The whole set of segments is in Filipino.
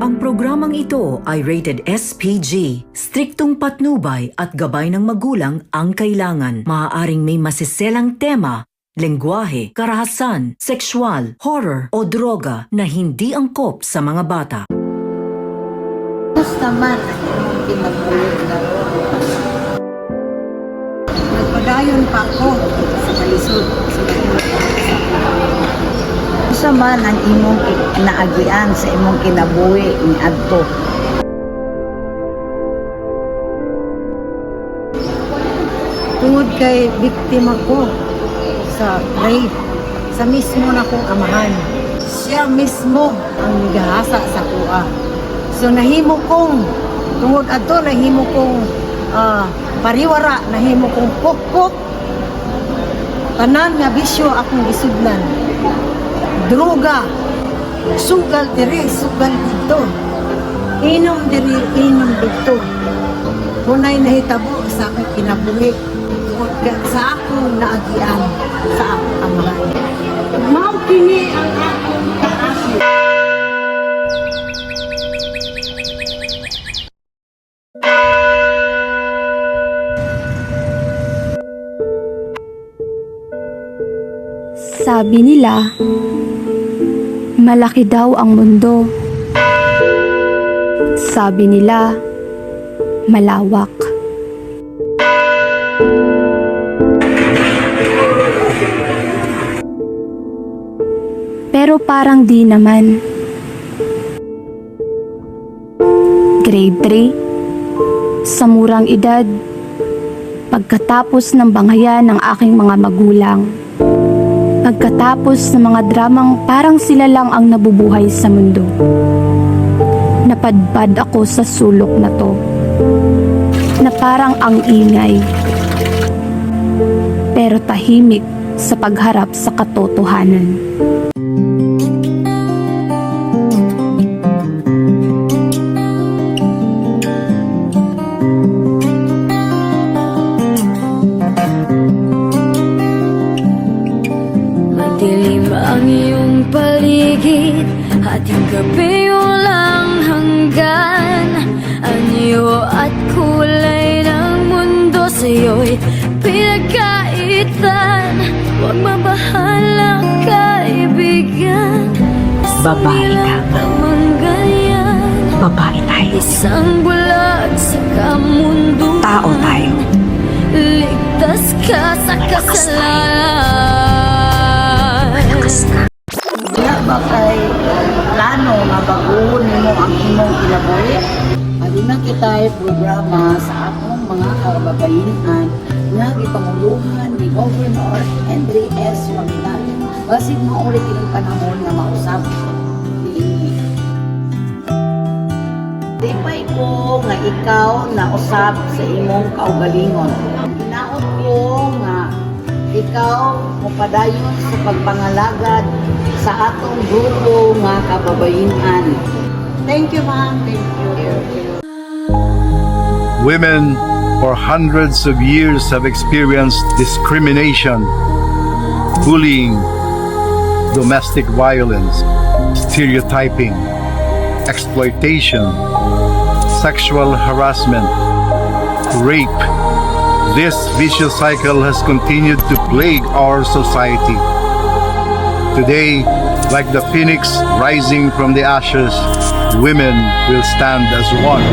Ang programang ito ay rated SPG. Striktong patnubay at gabay ng magulang ang kailangan. Maaaring may masiselang tema, lengguwahe, karahasan, sexual, horror o droga na hindi angkop sa mga bata. Basta man ang pinagulog na nagpadayon pa ako sa kalisod sa man ang imong naagian sa imong kinabuhi ni adto. Tungod kay biktima ko sa rape sa mismo na kong amahan, siya mismo ang nagahasa sa kuha. So nahimo kong tungod adto nahimo kong pariwara, nahimo kong pokpok tanan nga bisyo akong isudlan. Droga, sugal diri, sugal dito. Inom diri, inom dito. Munay nahitabo sa akong kinabuhi. Sa akong naagian, sa akong amahan. Mao kini ang akong kaasi. Sabi nila, malaki daw ang mundo. Sabi nila, malawak. Pero parang di naman. Grade 3, sa murang edad, pagkatapos ng bangayan ng aking mga magulang. Pagkatapos ng mga dramang parang sila lang ang nabubuhay sa mundo. Napadpad ako sa sulok na to, na parang ang ingay, pero tahimik sa pagharap sa katotohanan. Madilim ang iyong paligid, ating gabi walang hanggan. Anyo at kulay ng mundo sa'yo'y pinagkaitan. Huwag mabahala, kaibigan. Babae ka. Babae tayo. Isang bulag sa kamunduan. Tao tayo. Ligtas ka sa kasalanan. Wala ba kay plano nga baguhon nimo ang imong kinabuhi? Aduna kita'y programa sa akong mga kababaihan nga gipanguluhan ni Governor Henry S. Maginati. Basin maulit ining panahon nga mausap niini. Tipay ko nga ikaw na usab sa imong kaugalingon. Hinaot ko nga ikaw mupadayon sa pagpangalagad sa atong grupo nga kababaihan. Thank you, ma'am. Thank you. Women for hundreds of years have experienced discrimination, bullying, domestic violence, stereotyping, exploitation, sexual harassment, rape. This vicious cycle has continued to plague our society. Today, like the phoenix rising from the ashes, women will stand as one.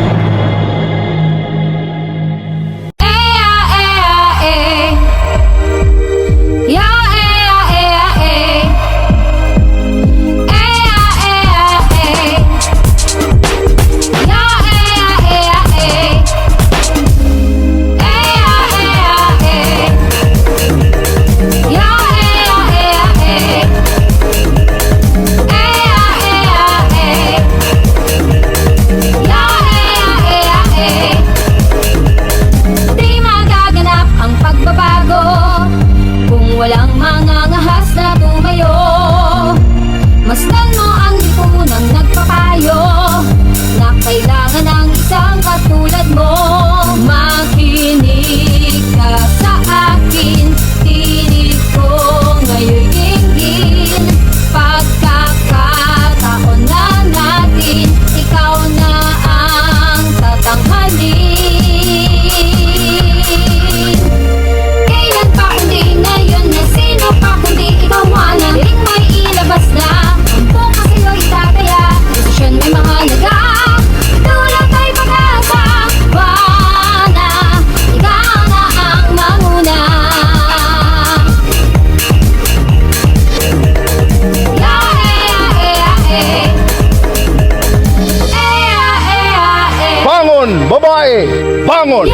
babae, bangon!